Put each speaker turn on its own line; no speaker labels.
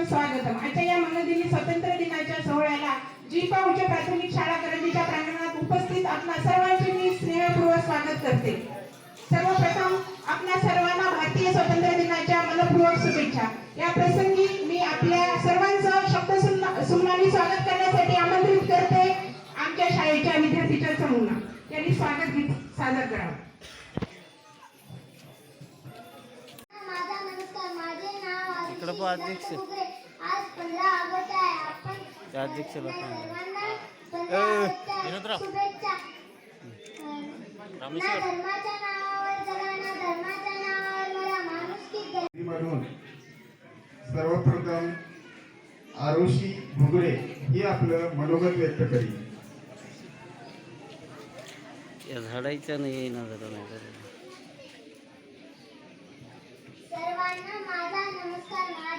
स्वागतम. आजच्या या मनोदिनी स्वातंत्र्य दिनाच्या सोहळ्याला जीपा उच्च प्राथमिक शाळा करंजीच्या प्रांगणात उपस्थित आपणा सर्वांचे मी स्नेहपूर्वक स्वागत करते. सर्वप्रथम आपणा सर्वांना भारतीय स्वातंत्र्य दिनाच्या मनपूर्वक शुभेच्छा. या प्रसंगी मी आपल्या सर्वांचं शब्दसुमनाने स्वागत करण्यासाठी आमंत्रित करते आमच्या शाळेच्या विद्यार्थीच्या समूहांना. त्यांनी स्वागत गीत सादर करावं.
अध्यक्ष
आज 15 ऑगस्ट आहे. आपण
अध्यक्ष
सर्वांना 15 ऑगस्टच्या शुभेच्छा. ना धर्माच्या नावावर जगा, ना धर्माच्या नावावर मला माणुसकी
म्हणून सर्वप्रथम आरुषी भुगरे ही आपलं मनोगत व्यक्त करी.
या झाडायचं नाही ना जरा नाही
सर्वांना माझा नमस्कार.